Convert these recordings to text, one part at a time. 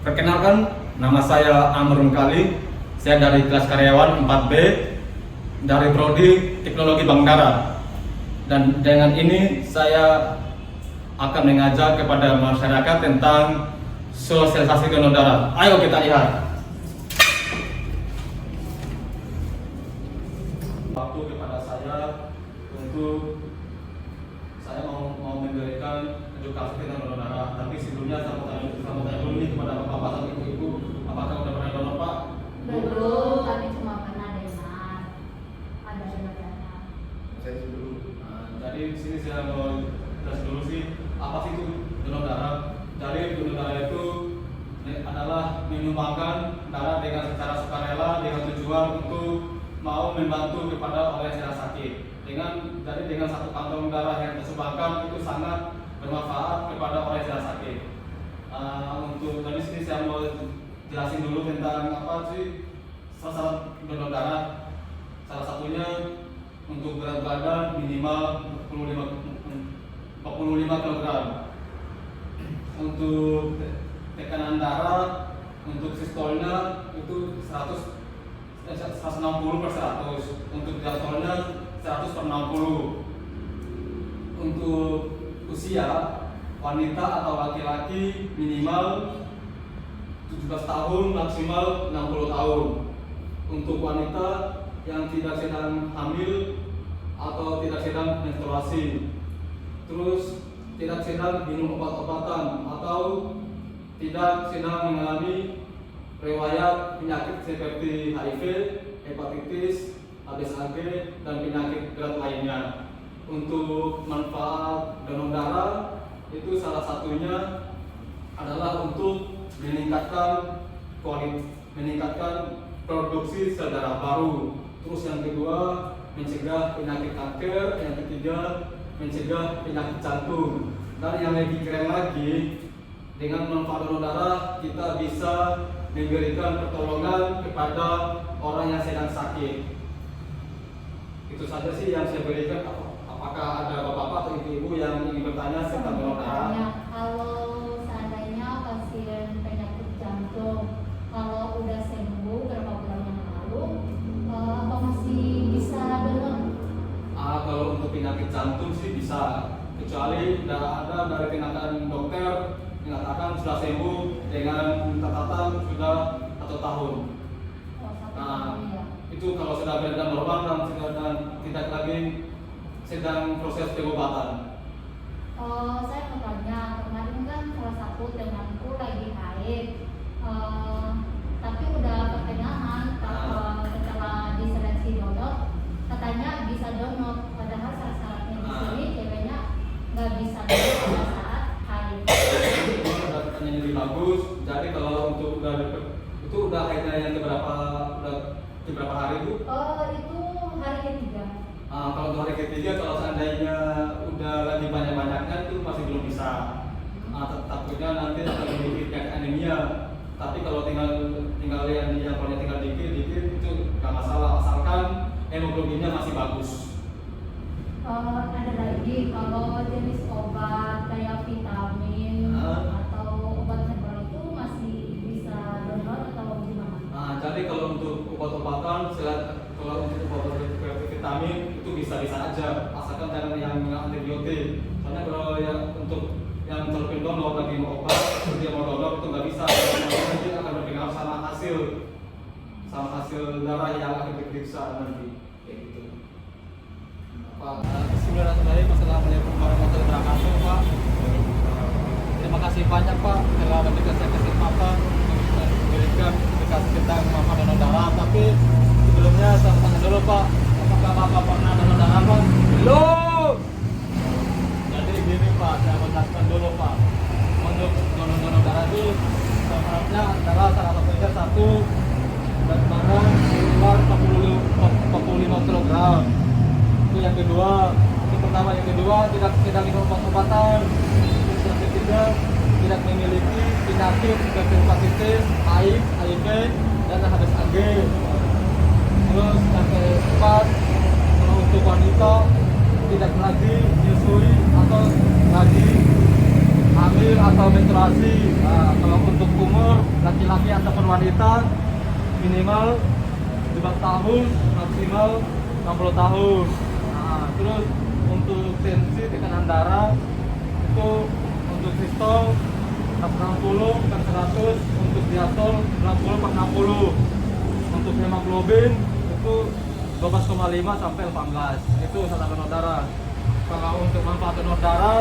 Perkenalkan, nama saya Amrun Kali. Saya dari kelas karyawan 4B dari Prodi Teknologi Bank Darat. Dan dengan ini saya akan mengajak kepada masyarakat tentang sosialisasi donor darah. Ayo kita lihat. Waktu kepada saya untuk saya mau memberikan edukasi tentang donor darah. Tapi sebelumnya saya mau tanya dulu nih kepada bapak atau ibu-ibu, apakah udah pernah donor, Pak? Belum, tapi cuma pernah dengar ada donor darah. Saya dulu. Jadi di sini saya mau jelas dulu sih apa sih itu donor darah. Jadi donor darah itu adalah menyumbangkan darah dengan secara sukarela dengan tujuan untuk mau membantu kepada orang yang sedang sakit. Jadi dengan satu kantong darah yang disumbangkan itu sangat bermanfaat kepada orang yang sedang sakit. Untuk dari sini saya mau jelasin dulu tentang apa sih syarat donor darah. Salah satunya untuk berat badan minimal 45 kg. Untuk tekanan darah untuk sistolnya itu 160/100, untuk diastolnya 100/60. Untuk usia wanita atau laki-laki minimal 17 tahun maksimal 60 tahun. Untuk wanita yang tidak sedang hamil atau tidak sedang menstruasi, terus tidak sedang minum obat-obatan atau tidak sedang mengalami riwayat penyakit seperti HIV, hepatitis, HBsAg, dan penyakit berat lainnya. Untuk manfaat donor darah itu salah satunya adalah untuk meningkatkan produksi sel darah baru. Terus yang kedua mencegah penyakit kanker, yang ketiga mencegah penyakit jantung. Dan yang lebih keren lagi, dengan manfaat donor darah kita bisa memberikan pertolongan kepada orang yang sedang sakit. Itu saja sih yang saya berikan. Apakah ada bapak-bapak atau ibu-ibu yang ingin bertanya tentang donor darah? Kalau seandainya pasien penyakit jantung, kalau udah sembuh berapa bulan yang lalu, apa masih bisa donor? Kalau untuk penyakit jantung sih bisa, kecuali ada dari tindakan dokter mengatakan sudah sembuh dengan catatan sudah 1 tahun. Itu kalau sudah berada normal dan tidak lagi sedang proses pengobatan. Saya mau tanya, kemarin kan salah satu temanku lagi haid, tapi udah pertengahan setelah diseleksi donor, katanya bisa donor, padahal syarat-syaratnya di sini ceweknya nggak bisa donor pada saat haid. Pertanyaan yang lebih bagus. Jadi kalau untuk itu udah haidnya yang keberapa hari itu? Itu hari ketiga. Kalau hari ketiga, kalau seandainya udah lagi banyak-banyaknya itu masih belum bisa. Takutnya nanti akan memiliki anemia. Tapi kalau tinggal yang kalau tinggal dikit itu nggak masalah, asalkan hemoglobinnya masih bagus. Ada lagi kalau jenis obat kayak vitamin atau obat herbal itu masih bisa donor atau gimana? Jadi kalau untuk obat-obatan, kalau untuk obat vitamin itu bisa-bisa aja, asalkan jangan yang antibiotik. Soalnya kalau untuk yang calon donor lagi mau obat, dia mau donor itu nggak bisa. Nanti akan berpengaruh sama hasil darah yang akan diperiksa nanti. Kayak gitu. Bismillahirrahmanirrahim. Assalamualaikum warahmatullahi wabarakatuh, Pak. Terima kasih banyak, Pak, telah memberikan saya kesempatan untuk memberikan edukasi tentang manfaat donor darah. Tapi sebelumnya saya tanya dulu, Pak, apakah Bapak pernah donor darah, Pak? Belum. Jadi gini, Pak, saya menjelaskan dulu, Pak. Untuk donor darah itu syaratnya adalah salah satunya satu berat badan minimal 45 kg. Itu yang kedua. Itu pertama. Yang kedua tidak minum obat-obatan. Terus yang ketiga tidak memiliki penyakit seperti hepatitis, HIV, dan HBsAg. Terus yang keempat, kalau untuk wanita tidak lagi menyusui atau lagi hamil atau menstruasi. Kalau untuk umur wanita minimal 17 tahun, maksimal 60 tahun. Nah, terus untuk tensi tekanan darah itu untuk sistol 60 per 100, untuk diastol 60 per 60. Untuk hemoglobin itu 12,5 sampai 18. Itu salah donor darah. Kalau untuk manfaat donor darah,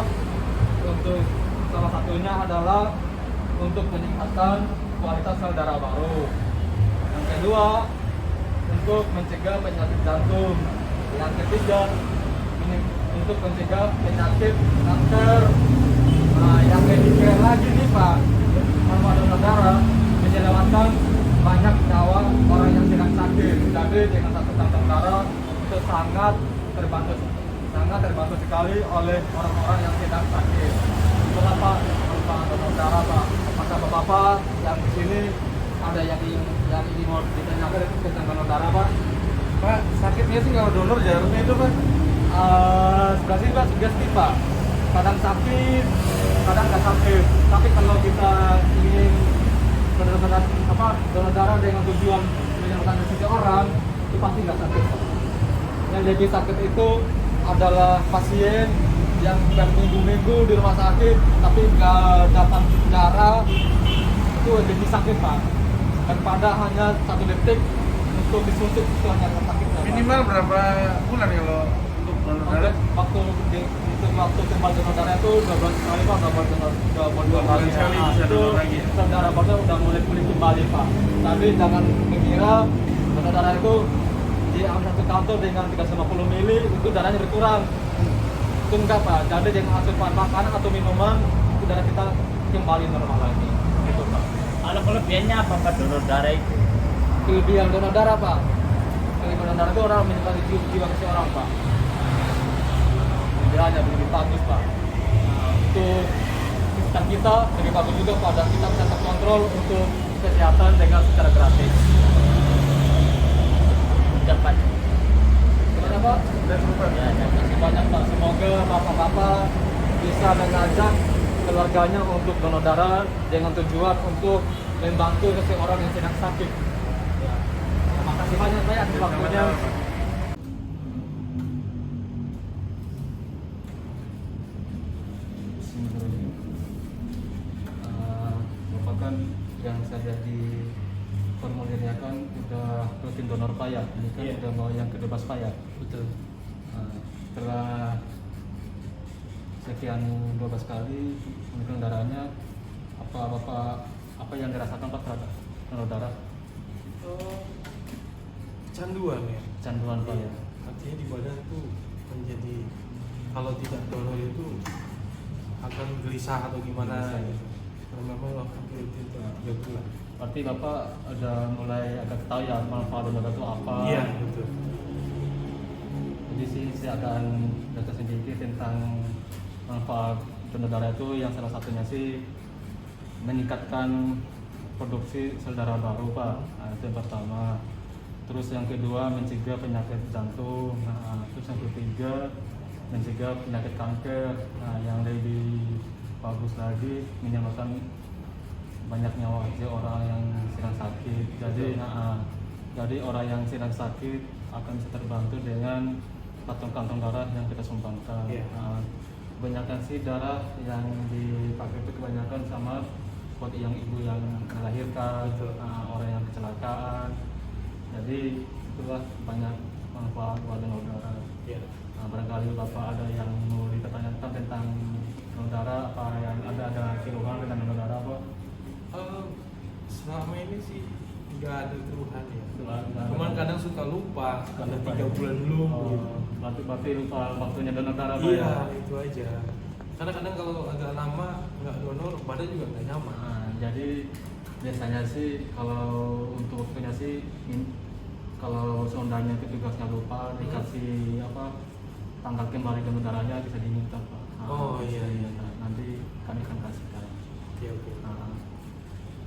untuk salah satunya adalah untuk meningkatkan kualitas sel darah baru. Yang kedua, untuk mencegah penyakit jantung. Yang ketiga, untuk mencegah penyakit kanker. Nah, yang ketiga lagi nih Pak, manfaat donor darah menyelamatkan banyak nyawa orang yang sedang sakit. Jadi dengan satu kantong darah itu sangat terbantu sekali oleh orang-orang yang sedang sakit. Itulah Pak manfaat donor darah Pak. Apakah Bapak yang di sini ada yang ini mau ditanyakan tentang donor darah Pak? Pak, sakitnya sih kalau donor jarumnya itu Pak? Sebenarnya Pak sugesti Pak. Kadang sakit, kadang nggak sakit. Tapi kalau kita ingin donor darah dengan tujuan menyelamatkan seseorang, itu pasti nggak sakit Pak. Yang lebih sakit itu adalah pasien yang berminggu-minggu di rumah sakit tapi nggak dapat darah, itu lebih sakit Pak daripada hanya 1 detik untuk disuntik, itu hanya sakitnya Pak. Minimal berapa bulan kalau untuk donor darah? Waktu kembali donor darah itu 12 kali Pak, 12 kali sekali Nah, bisa itu donor lagi ya? sel darah baru udah mulai pulih kembali Pak. Tapi jangan mengira donor darah itu di satu kantor dengan 350 mili itu darahnya berkurang. Itu enggak Pak. Jadi dengan asupan makanan atau minuman itu darah kita kembali normal lagi. Gitu Pak. Kalau kelebihannya apa Pak donor darah itu? Kelebihan donor darah Pak. Kelebihan donor darah itu orang menyimpan jiwa seseorang Pak. Hanya lebih bagus Pak. Nah, untuk sistem kita lebih bagus juga Pak, dan kita bisa terkontrol untuk kesehatan dengan secara gratis. Dapat. Gimana Pak? Dan berapa? Ya, Terima kasih banyak Pak. Semoga bapak-bapak bisa mengajak keluarganya untuk donor darah dengan tujuan untuk membantu seseorang yang sedang sakit. Ya. Terima kasih banyak Pak atas waktunya. Bapak kan yang saya di formulirnya kan udah rutin donor Pak ya, ini kan Iya. udah mau yang ke-12 Pak ya. Betul. Setelah sekian 12 kali pengisian darahnya, apa yang dirasakan Pak terhadap donor darah? Kecanduan ya. Canduan Pak ya. Artinya di badan tuh menjadi kalau tidak donor itu akan gelisah atau gimana Gelisah. gitu. Karena memang waktu itu 3 bulan. Berarti Bapak udah mulai agak tahu ya manfaat donor darah itu apa? Iya betul. Jadi sih saya akan data sedikit tentang manfaat donor darah itu, yang salah satunya sih meningkatkan produksi sel darah baru Pak. Nah, itu yang pertama. Terus yang kedua mencegah penyakit jantung. Nah, terus yang ketiga mencegah penyakit kanker. Nah, yang lebih bagus lagi menyelamatkan banyak nyawa orang yang sedang sakit. Jadi orang yang sedang sakit akan bisa terbantu dengan kantong-kantong darah yang kita sumbangkan. Iya. Kebanyakan sih darah yang dipakai itu kebanyakan sama buat yang ibu yang melahirkan, Betul. orang yang kecelakaan. Jadi itulah banyak manfaat buat donor darah. Iya. Barangkali Bapak ada yang mau ditanyakan tentang donor darah, apa yang ada keluhan tentang donor darah Pak? Selama ini sih nggak ada keluhan ya. Nggak ada. Cuman kadang suka lupa karena Lupa 3 ya? bulan belum. Oh, Gitu. berarti lupa waktunya donor darah Pak Iya ya? itu aja. Karena kadang kalau agak lama nggak donor badan juga nggak nyaman. Nah, jadi biasanya sih kalau untuk waktunya sih kalau seandainya petugasnya lupa dikasih tanggal kembali donor darahnya bisa diminta Pak. Oh, bisa iya, iya. diminta. Nanti kami akan kasihkan. Oke oke.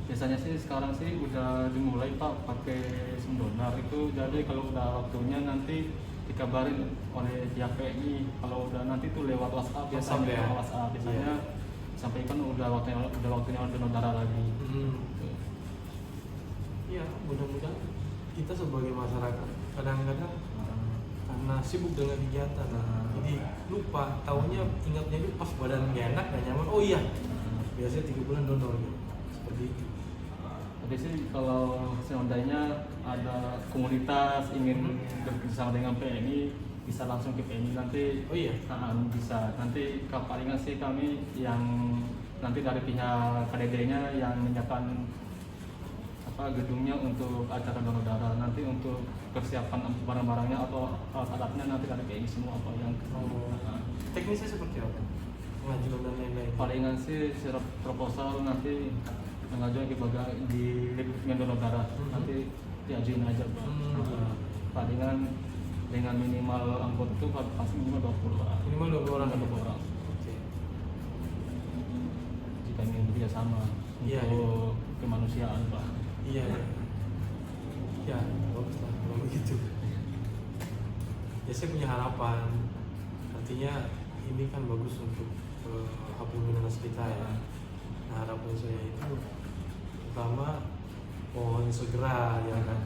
Biasanya sih sekarang sih udah dimulai Pak pakai sum donor itu, jadi kalau udah waktunya nanti dikabarin oleh pihak PMI. Kalau udah nanti tuh lewat WhatsApp biasanya, WhatsApp ya? lewat WhatsApp biasanya sampaikan udah waktunya donor darah lagi. Hmm. kita sebagai masyarakat kadang-kadang karena sibuk dengan kegiatan, jadi lupa, taunya ingatnya itu pas badan gak enak, gak nyaman, oh iya biasanya 3 bulan donor gitu. Seperti itu. Tapi sih kalau seandainya ada komunitas ingin bekerjasama dengan PMI bisa langsung ke PMI nanti. Oh iya. Bisa nanti palingan sih kami yang nanti dari pihak KDD-nya yang menyiapkan gedungnya untuk acara donor darah, nanti untuk persiapan barang-barangnya atau alat-alatnya nanti dari PMI semua apa yang Teknisnya seperti apa? Pengajuan dan lain-lain. palingan sih surat proposal nanti mengajukan ke bagian di Departemen Donor Darah, nanti diajuin aja Pak. Palingan dengan minimal anggota itu pasti minimal 20 orang. Minimal 20 orang. 20 orang. Oke. Jika ingin bekerja sama Iya, untuk kemanusiaan Pak. Iya. Ya, bagus lah kalau begitu. Ya saya punya harapan. Artinya ini kan bagus untuk komunitas kita ya. Nah, harapan saya itu pertama mohon segera ya kan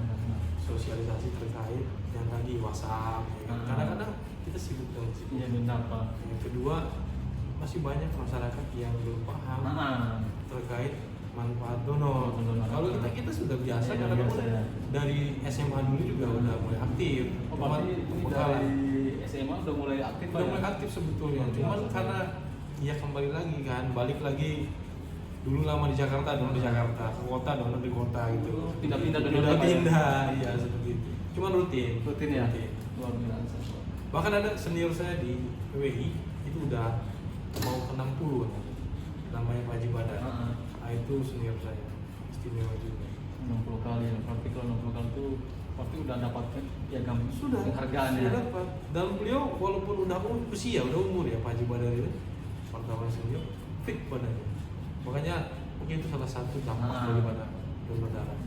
sosialisasi terkait yang tadi WhatsApp ya kan. Kadang-kadang kita sibuk dengan sibuk. Iya benar Pak. Yang kedua, masih banyak masyarakat yang belum paham terkait manfaat donor. Kalau kita sudah biasa Iya, karena biasa, ya. dari SMA dulu juga udah mulai aktif. Berarti ini Bekalan. dari SMA udah mulai aktif Pak Udah ya? mulai aktif sebetulnya. Luar Cuman biasa. karena ya kembali lagi kan, balik lagi dulu lama di Jakarta, donor di Jakarta, ke kota donor di kota gitu. Pindah-pindah donor Pak ya? Pindah, iya seperti itu. Cuman rutin. Rutin ya? Luar biasa. Bahkan ada senior saya di PWI itu udah mau ke 60 kan. Namanya Pak Haji Badar. Nah, itu senior saya. Istimewa juga. 60 kali ya, berarti kalau 60 kali itu pasti udah dapat piagam Sudah penghargaannya. dapat. Dan beliau walaupun udah usia, udah umur ya Pak Haji Badar itu, wartawan senior, fit badannya. Makanya mungkin itu salah satu dampak daripada donor darah.